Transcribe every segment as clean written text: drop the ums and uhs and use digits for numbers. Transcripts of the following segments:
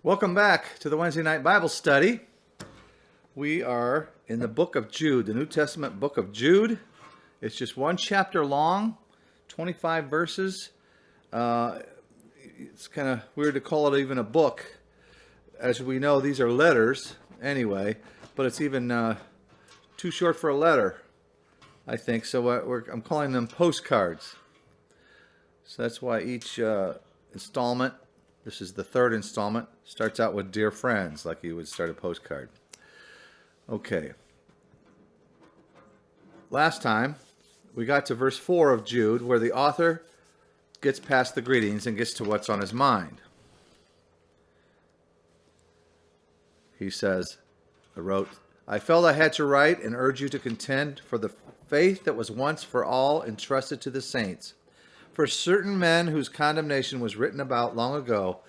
Welcome back to the Wednesday night Bible study. We are in the book of Jude, the New Testament book of Jude. It's just one chapter long, 25 verses. It's kind of weird to call it even a book. As we know, these are letters anyway, but it's even too short for a letter, I think. So I'm calling them postcards. So that's why each installment, this is the third installment, starts out with "Dear Friends," like you would start a postcard. Okay. Last time, we got to verse 4 of Jude, where the author gets past the greetings and gets to what's on his mind. He says, I felt I had to write and urge you to contend for the faith that was once for all entrusted to the saints. For certain men whose condemnation was written about long ago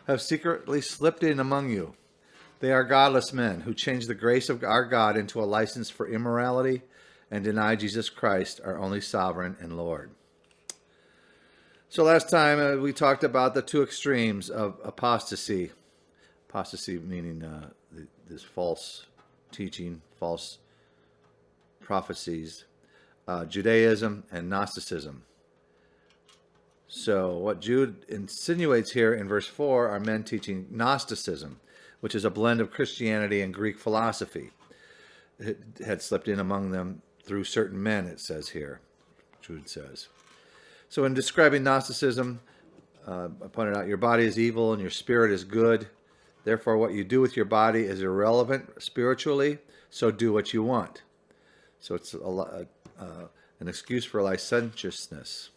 have secretly slipped in among you. They are godless men who change the grace of our God into a license for immorality and deny Jesus Christ, our only sovereign and Lord. So last time we talked about the two extremes of apostasy. Apostasy meaning this false teaching, false prophecies, Judaism and Gnosticism. So what Jude insinuates here in verse 4 are men teaching Gnosticism, which is a blend of Christianity and Greek philosophy. It had slipped in among them through certain men, it says here, Jude says. So in describing Gnosticism, I pointed out your body is evil and your spirit is good. Therefore, what you do with your body is irrelevant spiritually, so do what you want. So it's an excuse for licentiousness.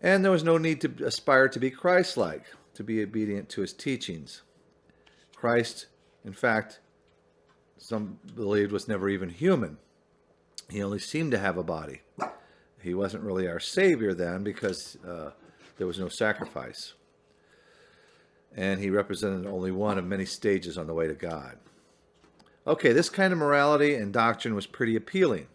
And there was no need to aspire to be Christ-like, to be obedient to his teachings. Christ, in fact, some believed was never even human. He only seemed to have a body. He wasn't really our Savior then because there was no sacrifice. And he represented only one of many stages on the way to God. Okay, this kind of morality and doctrine was pretty appealing.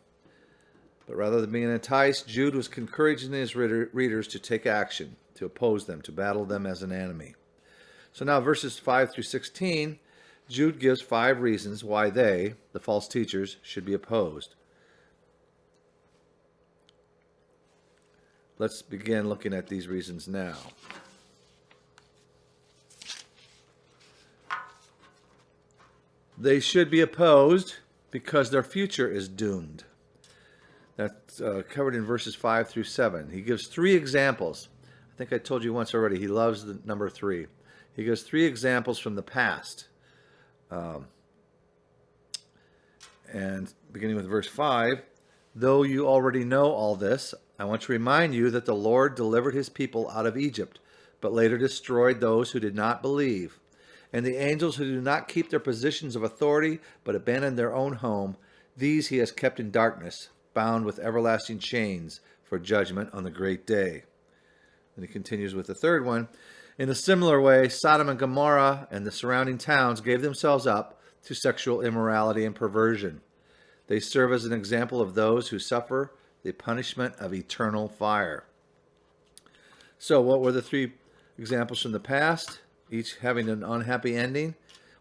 But rather than being enticed, Jude was encouraging his readers to take action, to oppose them, to battle them as an enemy. So now verses 5 through 16, Jude gives 5 reasons why they, the false teachers, should be opposed. Let's begin looking at these reasons now. They should be opposed because their future is doomed. That's covered in verses 5 through 7. He gives 3 examples. I think I told you once already, he loves the number 3. He gives 3 examples from the past. And beginning with verse 5, though you already know all this, I want to remind you that the Lord delivered his people out of Egypt, but later destroyed those who did not believe. And the angels who do not keep their positions of authority, but abandon their own home, these he has kept in darkness, bound with everlasting chains for judgment on the great day. And he continues with the third one. In a similar way, Sodom and Gomorrah and the surrounding towns gave themselves up to sexual immorality and perversion. They serve as an example of those who suffer the punishment of eternal fire. So what were the 3 examples from the past, each having an unhappy ending?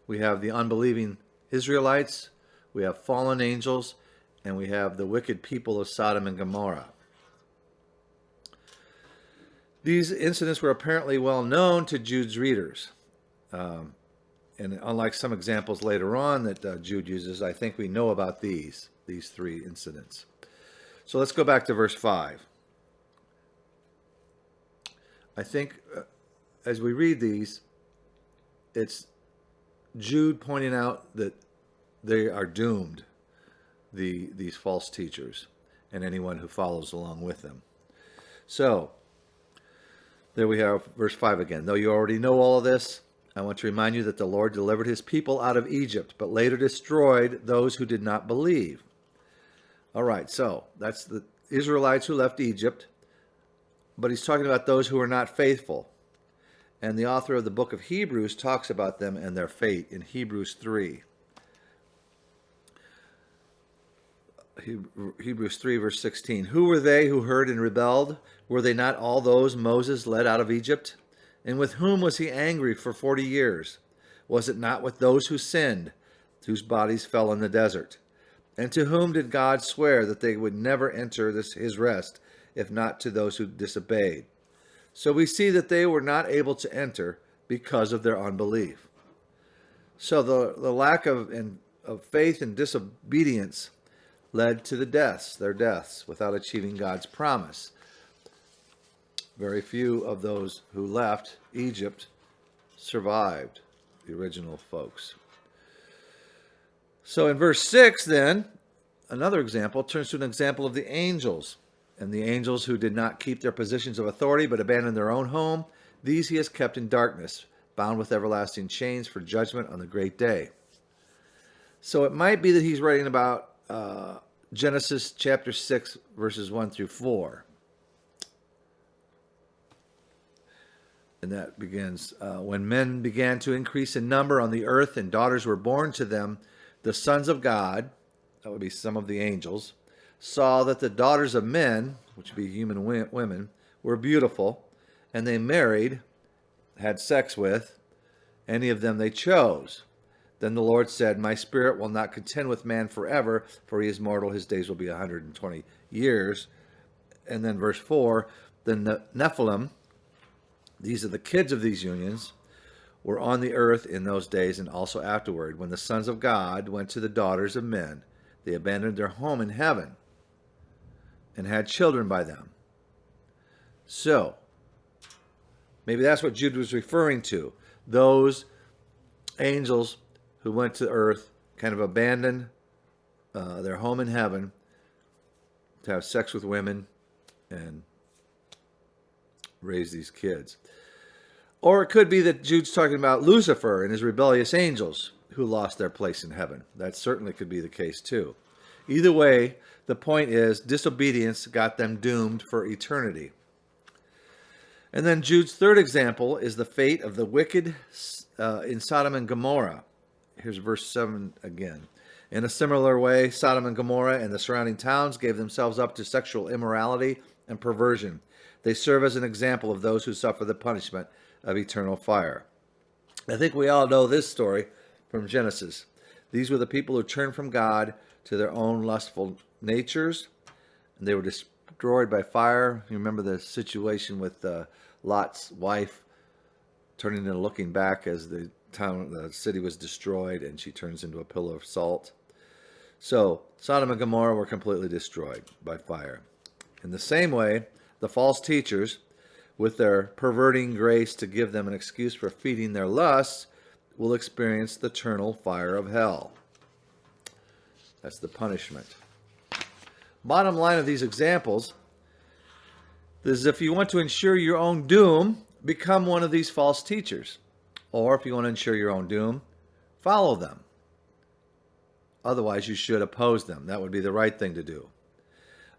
We have the unbelieving Israelites, we have fallen angels, and we have the wicked people of Sodom and Gomorrah. These incidents were apparently well known to Jude's readers. And unlike some examples later on that Jude uses, I think we know about these 3 incidents. So let's go back to verse 5. I think as we read these, it's Jude pointing out that they are doomed, these false teachers, and anyone who follows along with them. So, there we have verse 5 again. Though you already know all of this, I want to remind you that the Lord delivered his people out of Egypt, but later destroyed those who did not believe. All right, so that's the Israelites who left Egypt, but he's talking about those who are not faithful. And the author of the book of Hebrews talks about them and their fate in Hebrews 3. Hebrews 3, verse 16. Who were they who heard and rebelled? Were they not all those Moses led out of Egypt? And with whom was he angry for 40 years? Was it not with those who sinned, whose bodies fell in the desert? And to whom did God swear that they would never enter his rest, if not to those who disobeyed? So we see that they were not able to enter because of their unbelief. So the lack of faith and disobedience led to their deaths, without achieving God's promise. Very few of those who left Egypt survived, the original folks. So in verse 6, then, another example turns to an example of the angels. And the angels who did not keep their positions of authority but abandoned their own home, these he has kept in darkness, bound with everlasting chains for judgment on the great day. So it might be that he's writing about Genesis chapter 6, verses 1 through 4. And that begins, when men began to increase in number on the earth and daughters were born to them, the sons of God, that would be some of the angels, saw that the daughters of men, which would be human women, were beautiful, and they married, had sex with, any of them they chose. Then the Lord said, my spirit will not contend with man forever, for he is mortal, his days will be 120 years. And then verse 4, then the Nephilim, these are the kids of these unions, were on the earth in those days and also afterward. When the sons of God went to the daughters of men, they abandoned their home in heaven and had children by them. So, maybe that's what Jude was referring to. Those angels who went to earth kind of abandoned their home in heaven to have sex with women and raise these kids. Or it could be that Jude's talking about Lucifer and his rebellious angels who lost their place in heaven. That certainly could be the case too. Either way, the point is disobedience got them doomed for eternity. And then Jude's third example is the fate of the wicked in Sodom and Gomorrah. Here's verse 7 again. In a similar way, Sodom and Gomorrah and the surrounding towns gave themselves up to sexual immorality and perversion. They serve as an example of those who suffer the punishment of eternal fire. I think we all know this story from Genesis. These were the people who turned from God to their own lustful natures, and they were destroyed by fire. You remember the situation with Lot's wife turning and looking back as the city was destroyed, and she turns into a pillar of salt. So Sodom and Gomorrah were completely destroyed by fire. In the same way, the false teachers, with their perverting grace to give them an excuse for feeding their lusts, will experience the eternal fire of hell. That's the punishment. Bottom line of these examples is if you want to ensure your own doom, become one of these false teachers. Or if you want to ensure your own doom, follow them. Otherwise, you should oppose them. That would be the right thing to do.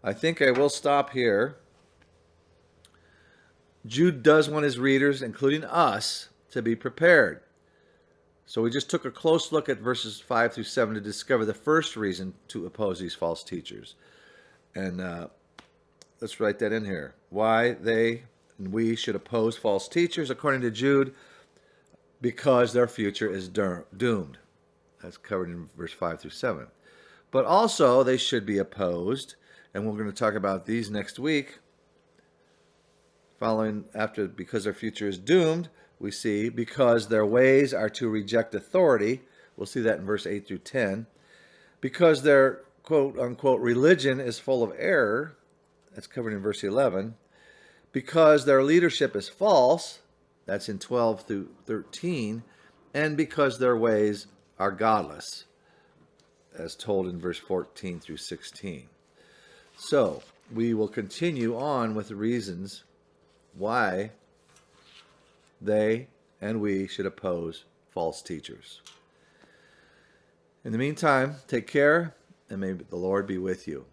I think I will stop here. Jude does want his readers, including us, to be prepared. So we just took a close look at verses 5 through 7 to discover the first reason to oppose these false teachers. And let's write that in here. Why they and we should oppose false teachers, according to Jude, because their future is doomed. That's covered in verse 5 through 7. But also they should be opposed, and we're going to talk about these next week. Following after, because their future is doomed, we see because their ways are to reject authority. We'll see that in verse 8 through 10. Because their quote-unquote religion is full of error. That's covered in verse 11. Because their leadership is false. That's in 12 through 13. And because their ways are godless, as told in verse 14 through 16. So, we will continue on with the reasons why they and we should oppose false teachers. In the meantime, take care, and may the Lord be with you.